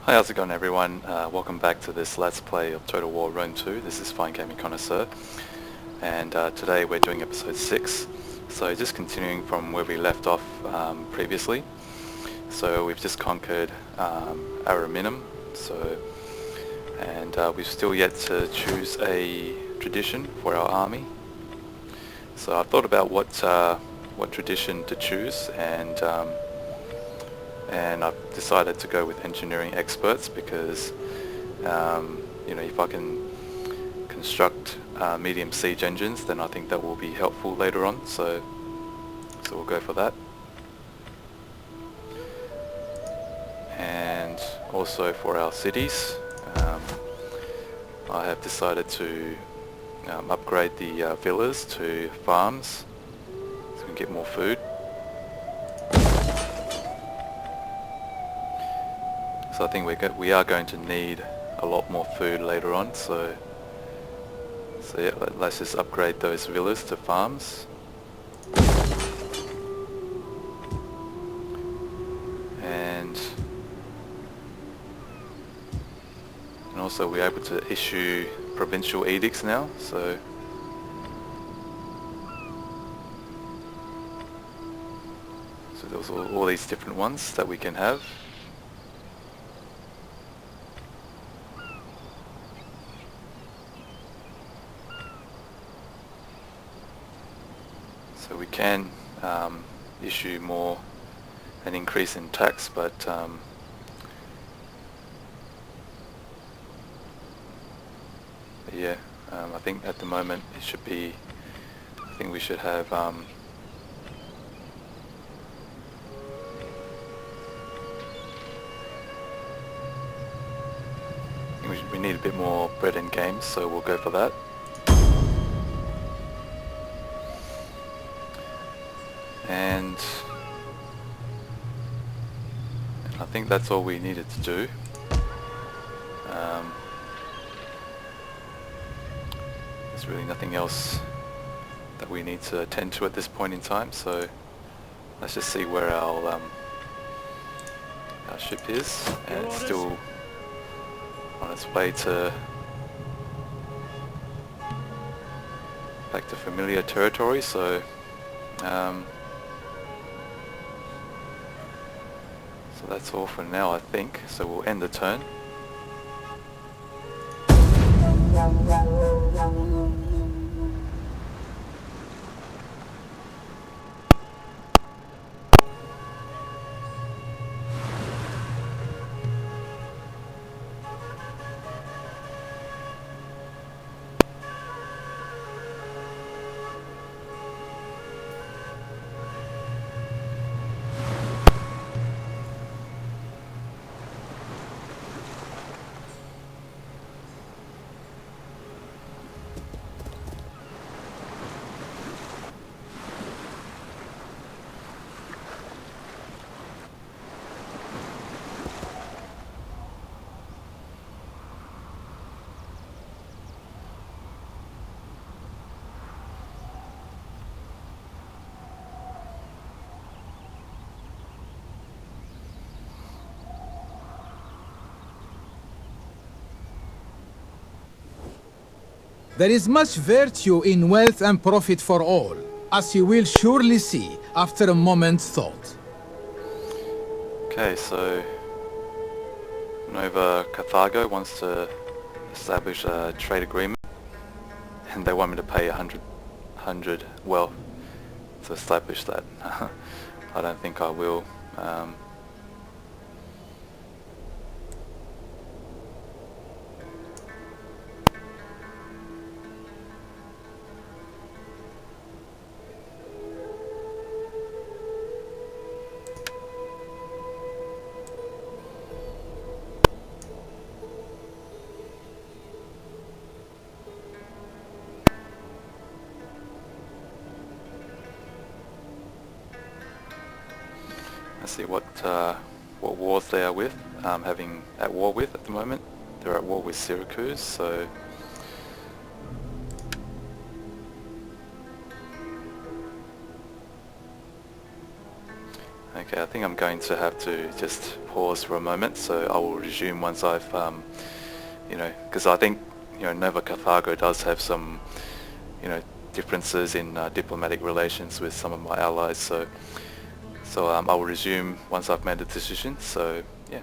Hi, how's it going everyone? Welcome back to this Let's Play of Total War Rome 2. This is Fine Gaming Connoisseur, and today we're doing episode 6. So just continuing from where we left off previously. So we've just conquered Ariminum, and we've still yet to choose a tradition for our army. So I've thought about what tradition to choose, and I've decided to go with engineering experts because if I can construct medium siege engines, then I think that will be helpful later on, so we'll go for that. And also for our cities, I have decided to upgrade the villas to farms so we can get more food. So I think we are going to need a lot more food later on, so yeah, let's just upgrade those villas to farms. And also we're able to issue provincial edicts now, so there's all these different ones that we can have. So we can issue an increase in tax, but yeah, I think at the moment it should be, I think we should have we need a bit more bread and games, so we'll go for that. And I think that's all we needed to do. There's really nothing else that we need to attend to at this point in time, so let's just see where our ship is, and it's still on its way back to familiar territory, so so that's all for now, I think. So we'll end the turn. There is much virtue in wealth and profit for all, as you will surely see after a moment's thought. Okay, so Nova Carthago wants to establish a trade agreement, and they want me to pay 100 wealth to establish that. I don't think I will. Let's see what wars they are with, at war with at the moment. They're at war with Syracuse, so Okay, I think I'm going to have to just pause for a moment, so I will resume once I've, because I think, Nova Carthago does have some, differences in diplomatic relations with some of my allies, so I will resume once I've made a decision, so yeah.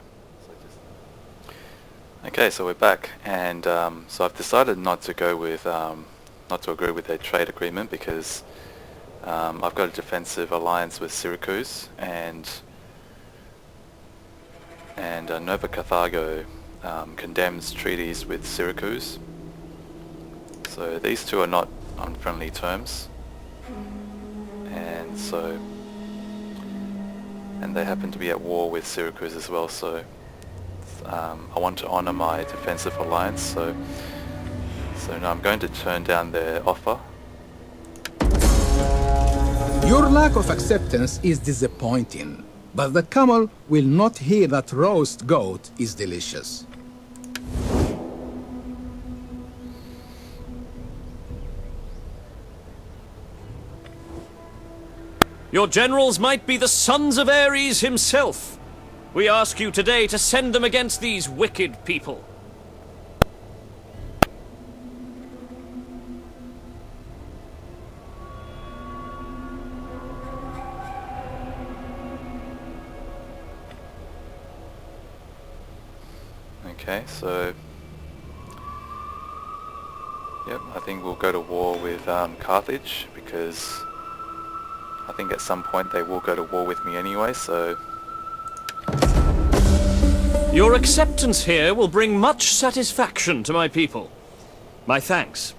Okay, so we're back, and so I've decided not to go with, not to agree with their trade agreement because I've got a defensive alliance with Syracuse, and Nova Carthago condemns treaties with Syracuse. So these two are not on friendly terms, and they happen to be at war with Syracuse as well. So I want to honour my defensive alliance. So now I'm going to turn down their offer. Your lack of acceptance is disappointing, but the camel will not hear that roast goat is delicious. Your generals might be the sons of Ares himself. We ask you today to send them against these wicked people. Okay, so yep, I think we'll go to war with Carthage, because I think at some point they will go to war with me anyway, so... Your acceptance here will bring much satisfaction to my people. My thanks.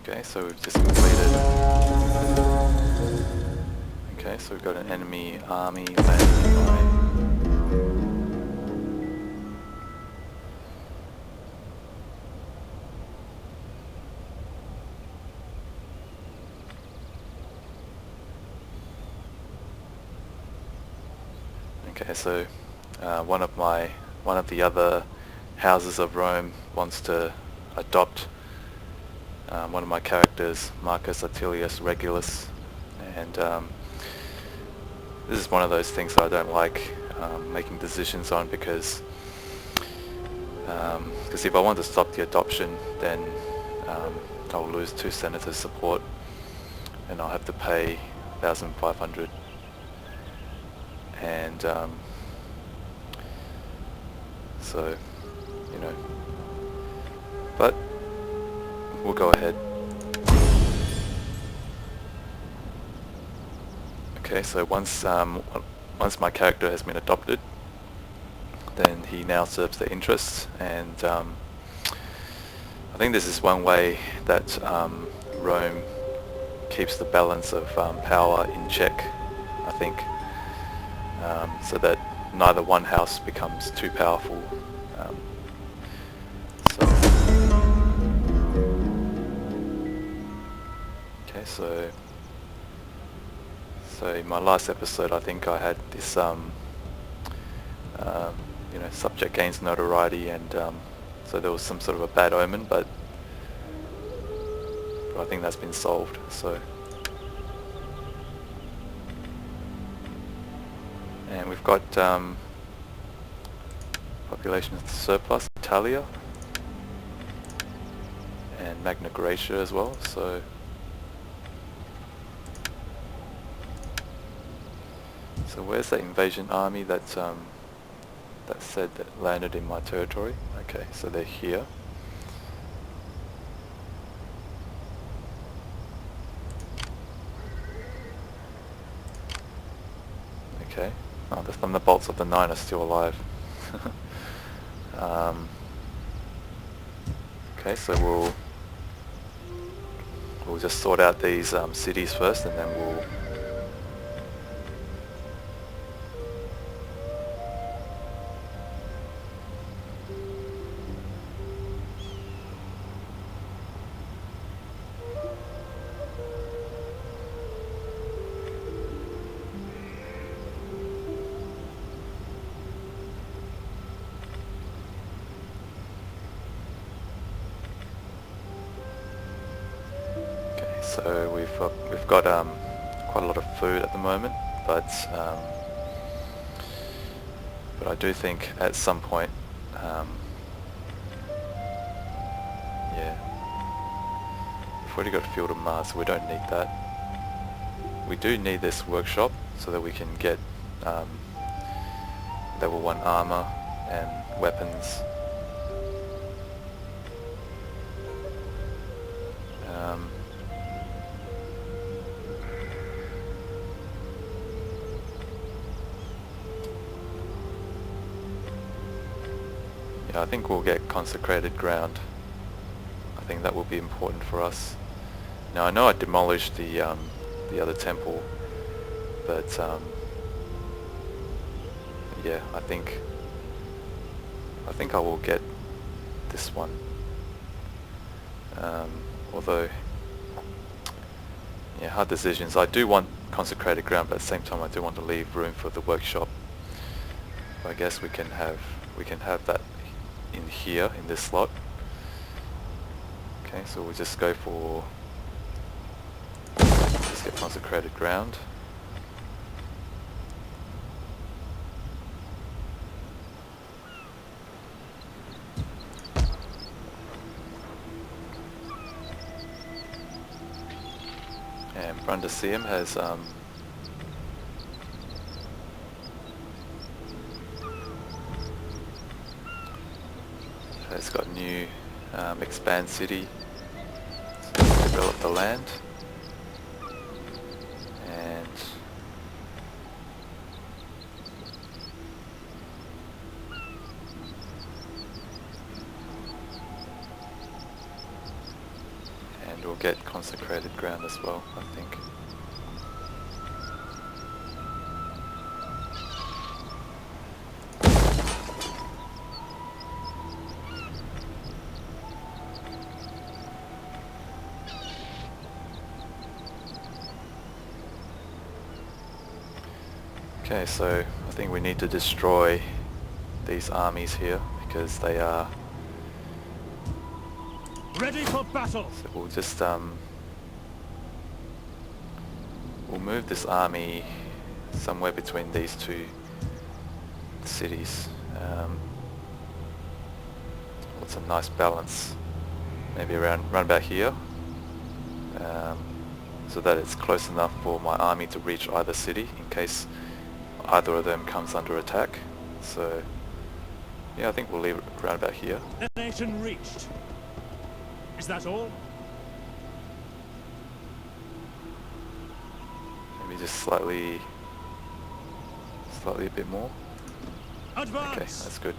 Okay, so we've just completed... Okay, so we've got an enemy army landing nearby. Okay, so one of the other houses of Rome wants to adopt one of my characters, Marcus Atilius Regulus, and this is one of those things that I don't like making decisions on, because if I want to stop the adoption, then I'll lose 2 senators' support, and I'll have to pay 1,500. And so, but we'll go ahead. Okay, so once my character has been adopted, then he now serves their interests, and I think this is one way that Rome keeps the balance of power in check, I think. So that neither one house becomes too powerful. Okay, so in my last episode, I think I had this, subject gains notoriety, and so there was some sort of a bad omen, but I think that's been solved. So. And we've got population surplus, Italia, and Magna Graecia as well. So where's that invasion army that said that landed in my territory? Okay, so they're here. Okay. Oh, the Thunderbolts of the Nine are still alive. Okay, so we'll just sort out these cities first, and then we'll... So we've got quite a lot of food at the moment, but I do think at some point, yeah, we've already got a field of Mars, so we don't need that. We do need this workshop so that we can get level 1 armor and weapons. Yeah, I think we'll get consecrated ground. I think that will be important for us. Now I know I demolished the other temple, but yeah, I think I will get this one. Although, yeah, hard decisions. I do want consecrated ground, but at the same time I do want to leave room for the workshop. I guess we can have that in here, in this slot. Okay, so we'll just go for, let's get consecrated ground. And Brundisium has got new expand city, so develop the land, and we'll get consecrated ground as well, I think. Okay, so I think we need to destroy these armies here because they are ready for battle. So we'll just we'll move this army somewhere between these two cities. What's a nice balance? Maybe around about here, so that it's close enough for my army to reach either city in case either of them comes under attack. So yeah, I think we'll leave it around about here. Destination reached. Is that all? Maybe just slightly a bit more. Advance. Okay, that's good.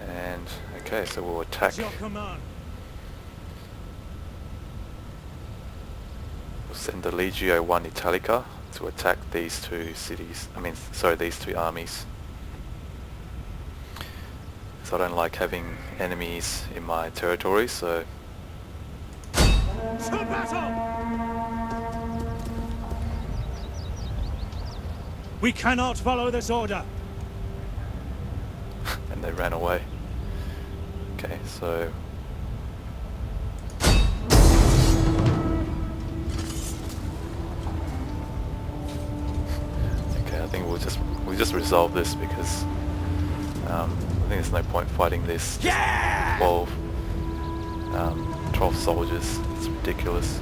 And okay, so we'll attack. Your command. We'll send the Legio 1 Italica to attack these two cities. These two armies. So I don't like having enemies in my territory, so... To battle! We cannot follow this order. And they ran away. Okay, so... Okay, I think we'll just resolve this because I think there's no point fighting this 12 soldiers. It's ridiculous.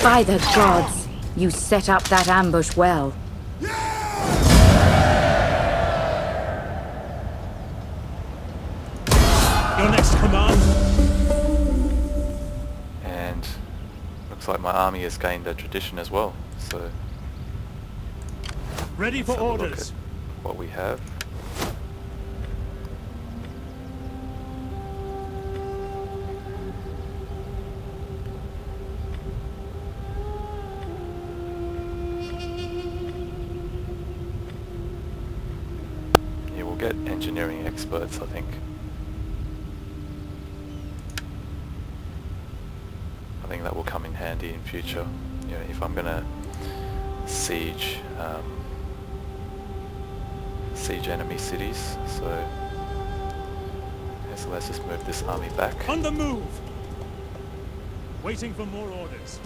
By the gods, you set up that ambush well. Your next command. And looks like my army has gained a tradition as well. So Ready for let's have a look orders. at what we have. Yeah, we'll get engineering experts, I think. I think that will come in handy in future. You know, if I'm gonna siege enemy cities. So, okay, so let's just move this army back. On the move! Waiting for more orders.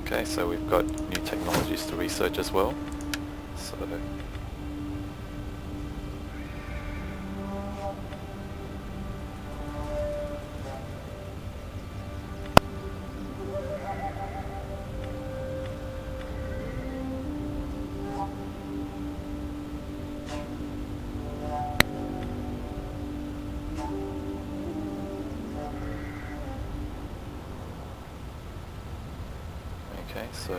Okay, so we've got new technologies to research as well. So okay, so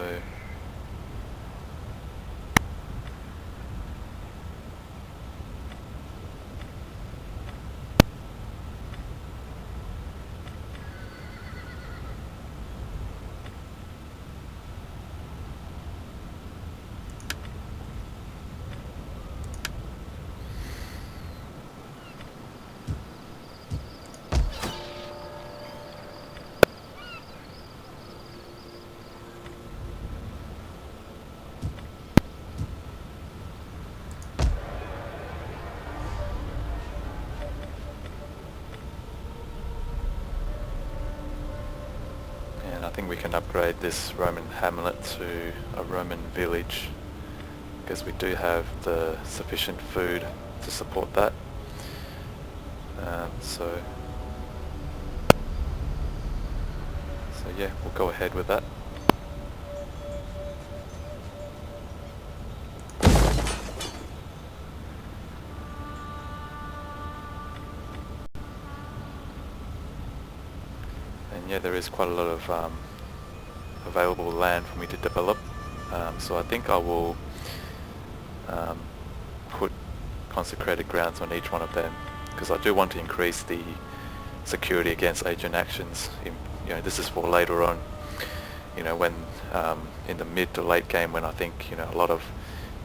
and I think we can upgrade this Roman hamlet to a Roman village because we do have the sufficient food to support that. So yeah, we'll go ahead with that. And yeah, there is quite a lot of available land for me to develop, so I think I will put consecrated grounds on each one of them, because I do want to increase the security against agent actions. This is for later on, when in the mid to late game, when I think a lot of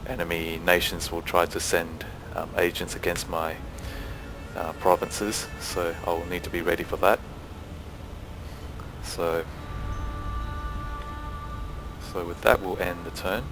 enemy nations will try to send agents against my provinces, so I will need to be ready for that. So with that, we'll end the turn.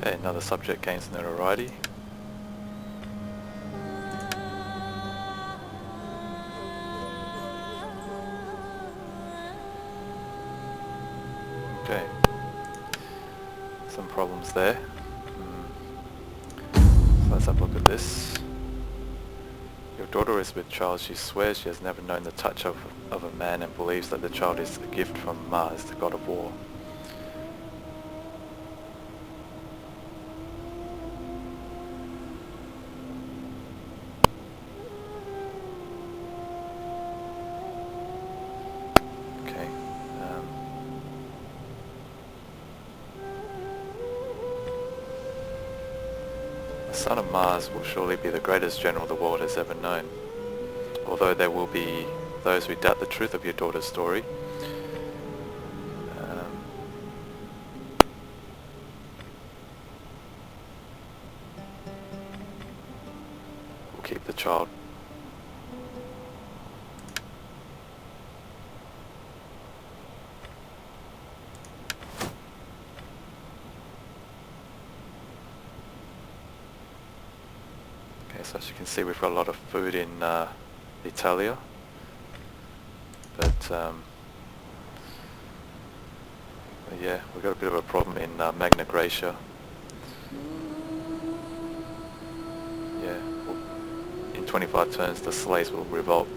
Okay, another subject gains notoriety. Okay, some problems there. So let's have a look at this. Your daughter is with child. She swears she has never known the touch of a man and believes that the child is a gift from Mars, the god of war. The son of Mars will surely be the greatest general the world has ever known. Although there will be those who doubt the truth of your daughter's story. We'll keep the child. Okay, so as you can see, we've got a lot of food in Italia, but yeah, we've got a bit of a problem in Magna Graecia. Yeah, in 25 turns the slaves will revolt,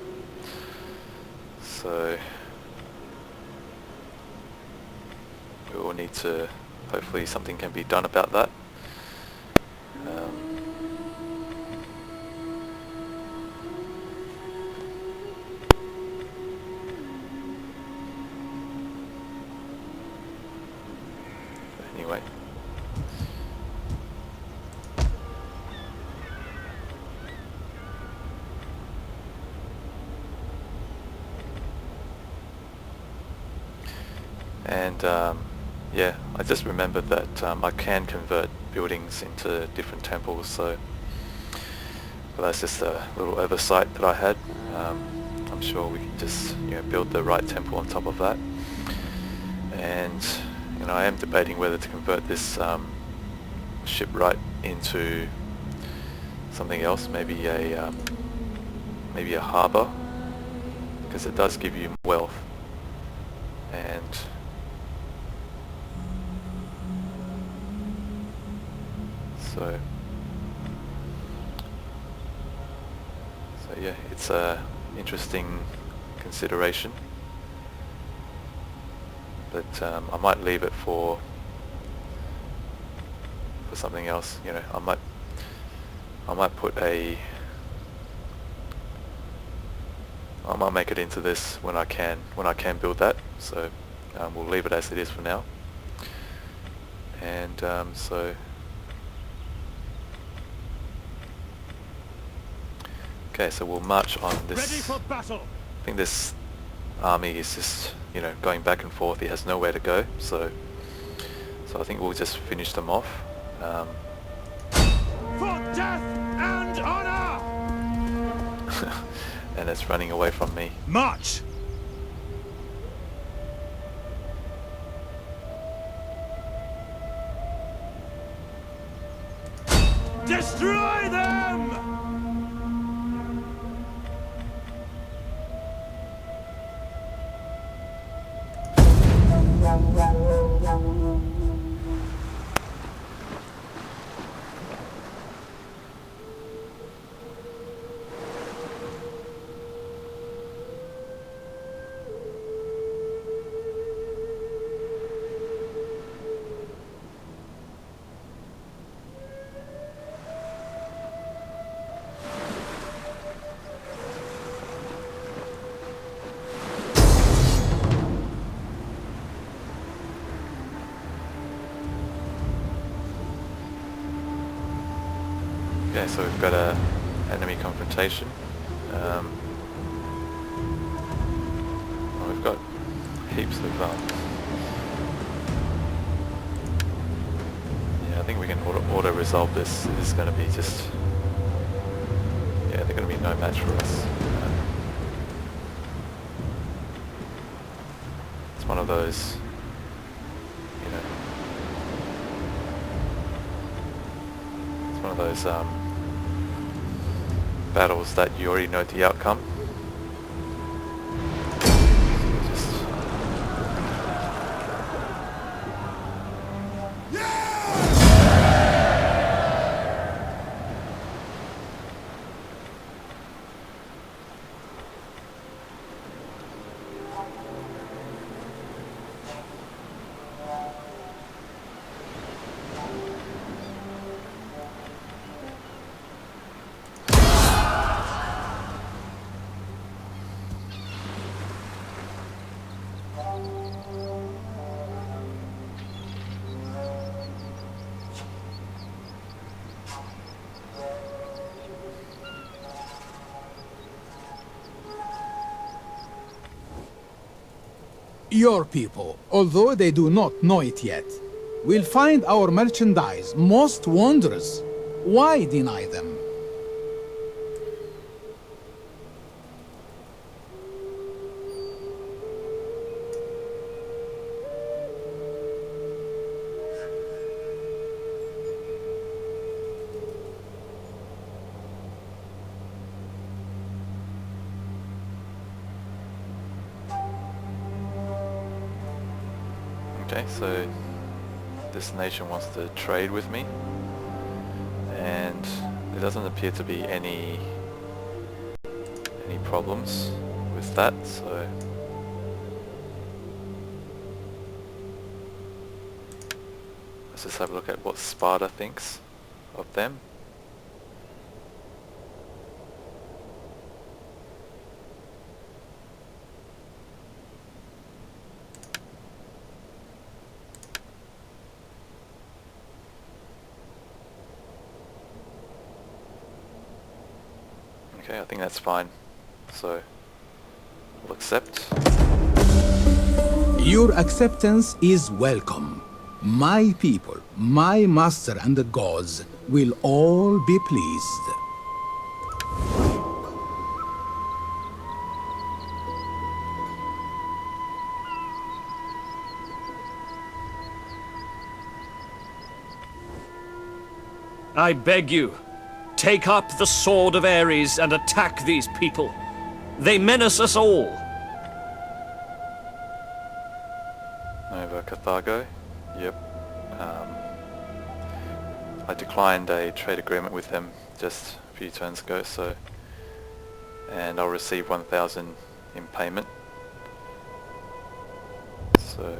so we will need to, hopefully something can be done about that. Anyway. And yeah, I just remembered that I can convert buildings into different temples, so but that's just a little oversight that I had. I'm sure we can just, you know, build the right temple on top of that. And you know, I am debating whether to convert this shipwright into something else, maybe a harbour, because it does give you wealth. And so yeah, it's a interesting consideration. But I might leave it for something else. You know, I might put I might make it into this when I can build that. So we'll leave it as it is for now. And so okay, so we'll march on this. Ready for battle. I think this army is just, you know, going back and forth. He has nowhere to go, so I think we'll just finish them off. For death and honor. And it's running away from me. March. Destroy them. Okay, so we've got a enemy confrontation. Well, we've got heaps of yeah, I think we can auto resolve this. This is going to be just, yeah, they're going to be no match for us. It's one of those, you know, it's one of those battles that you already know the outcome. Your people, although they do not know it yet, will find our merchandise most wondrous. Why deny them? Okay, so this nation wants to trade with me, and there doesn't appear to be any problems with that, so let's just have a look at what Sparta thinks of them. Okay, I think that's fine. So, we'll accept. Your acceptance is welcome. My people, my master and the gods will all be pleased. I beg you, take up the sword of Ares and attack these people. They menace us all. Over Carthago. Yep. I declined a trade agreement with them just a few turns ago, so, and I'll receive 1,000 in payment. So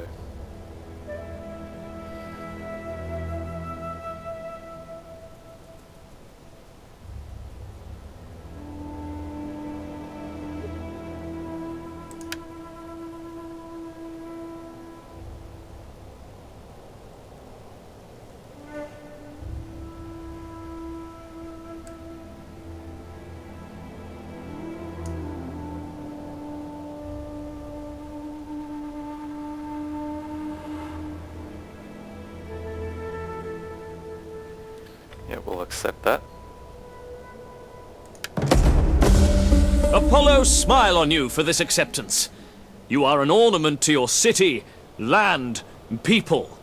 yeah, we'll accept that. Apollo smile on you for this acceptance. You are an ornament to your city, land, and people.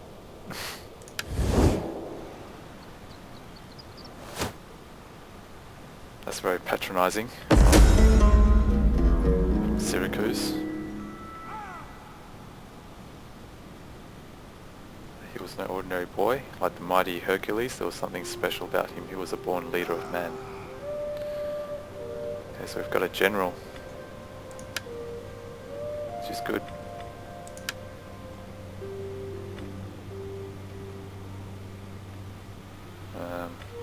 That's very patronizing. Syracuse. He was no ordinary boy. Like the mighty Hercules, there was something special about him. He was a born leader of man. Okay, so we've got a general, which is good.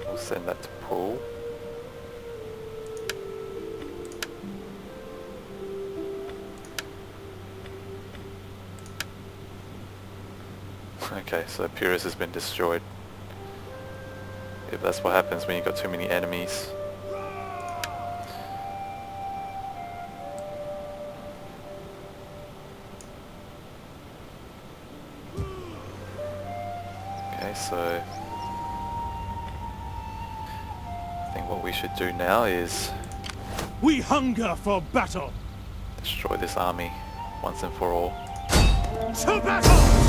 We'll send that to Paul. Okay, so Pyrrhus has been destroyed. If that's what happens when you've got too many enemies. Okay, so I think what we should do now is We hunger for battle! destroy this army once and for all. To battle!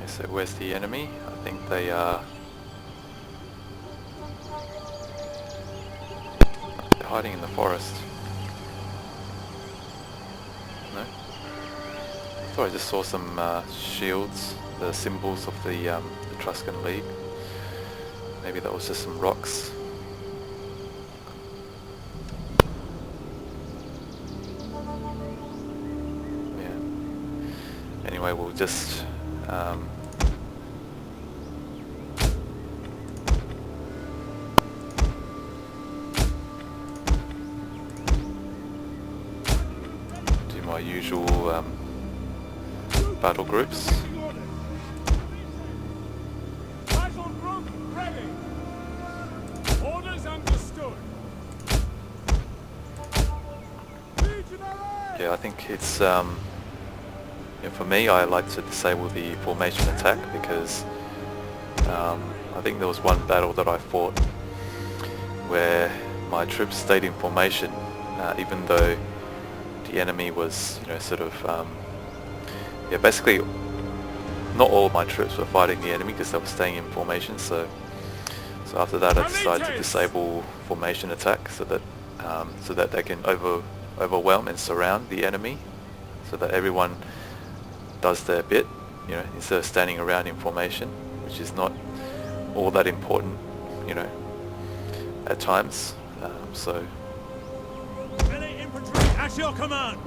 So where's the enemy? I think they are... they're hiding in the forest. No? thought I just saw some shields, the symbols of the Etruscan League. Maybe that was just some rocks. Yeah. Anyway, we'll just do my usual battle groups. Battle group ready. Orders understood. Legionaries! Yeah, I think it's for me, I like to disable the formation attack because I think there was one battle that I fought where my troops stayed in formation even though the enemy was, sort of basically not all of my troops were fighting the enemy because they were staying in formation. So after that, I decided to disable formation attack so that they can overwhelm and surround the enemy, so that everyone does their bit, instead of standing around in formation, which is not all that important, at times. Melee infantry at your command.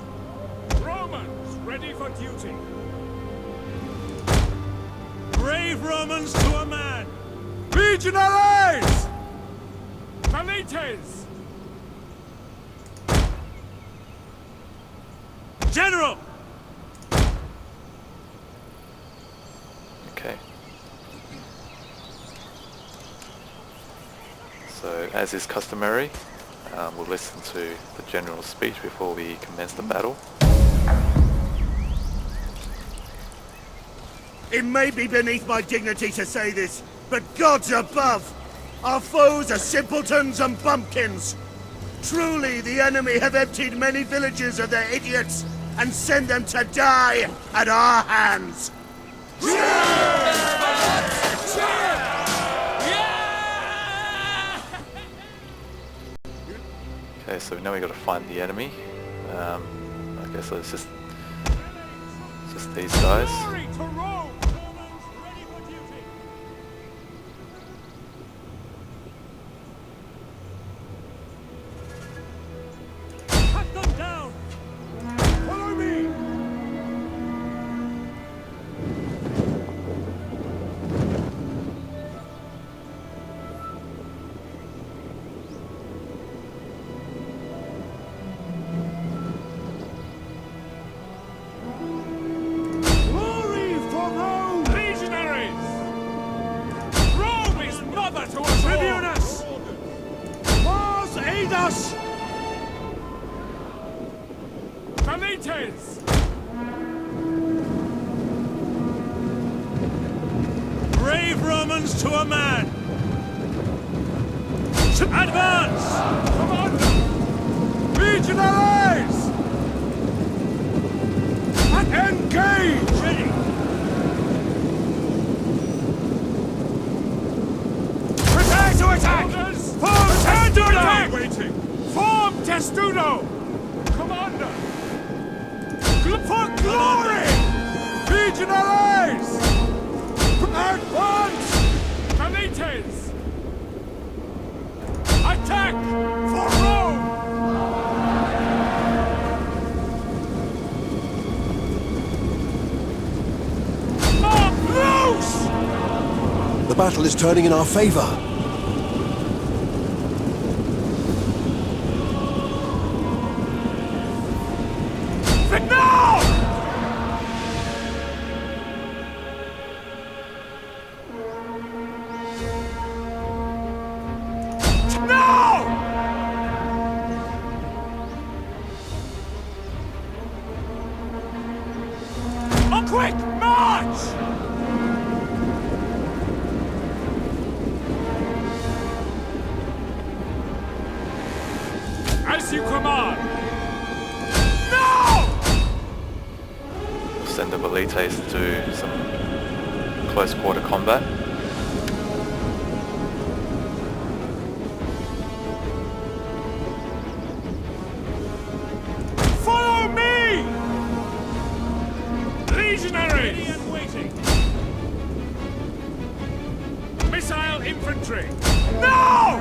Romans ready for duty. Brave Romans to a man. Legionaries! Valiants! General! Okay. So, as is customary, we'll listen to the general's speech before we commence the battle. It may be beneath my dignity to say this, but gods above! Our foes are simpletons and bumpkins! Truly, the enemy have emptied many villages of their idiots and sent them to die at our hands! Okay, so now we got to find the enemy. Okay, so it's just these guys. Glory to Rome! Romans ready for duty. Cut them down! Follow me! Glory for Rome! Legionaries! Rome is mother to us all! Tribune us! Mars aid us! Valiants! Brave Romans to a man! Advance! Come on! Legionaries! Engage! Ready! Prepare to attack! Form testudo! Waiting! Form testudo! Commander! For glory! Legionaries! Advance! Valiants! Attack! For Rome! The battle is turning in our favor. Now! Now! A quick march! As you command! Now! Send the valites to some close quarter combat. Follow me! infantry! Now!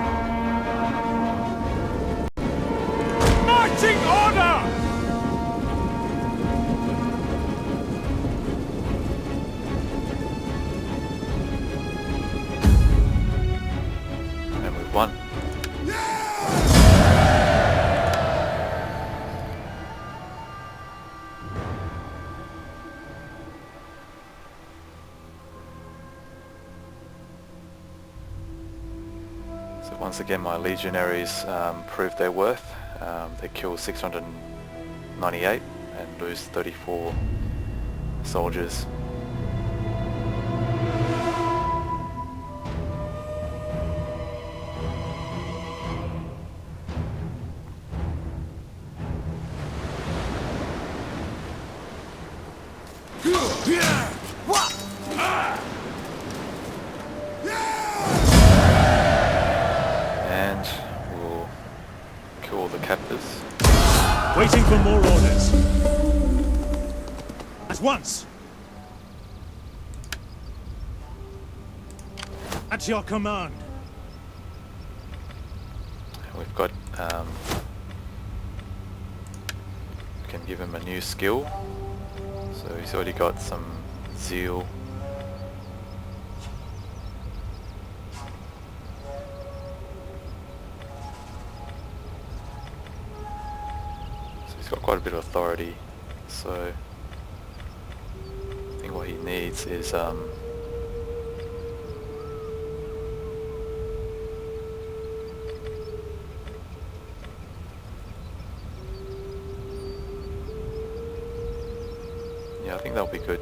Marching order! And we've won. So once again my legionaries proved their worth. They kill 698 and lose 34 soldiers. And we'll kill all the captives. Waiting for more orders. At once! At your command. We've got, we can give him a new skill. So he's already got some zeal. So he's got quite a bit of authority. So I think what he needs is yeah, I think that'll be good.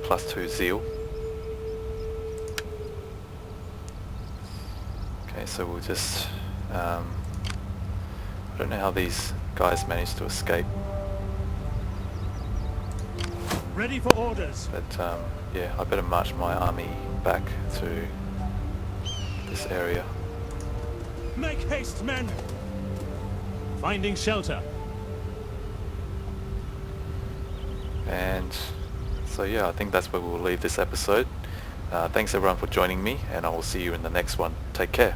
Plus 2 zeal. Okay, so we'll just I don't know how these guys managed to escape, Ready for orders. but yeah, I better march my army back to this area. Make haste, men! Finding shelter. And so yeah, I think that's where we'll leave this episode. Thanks everyone for joining me, and I will see you in the next one. Take care.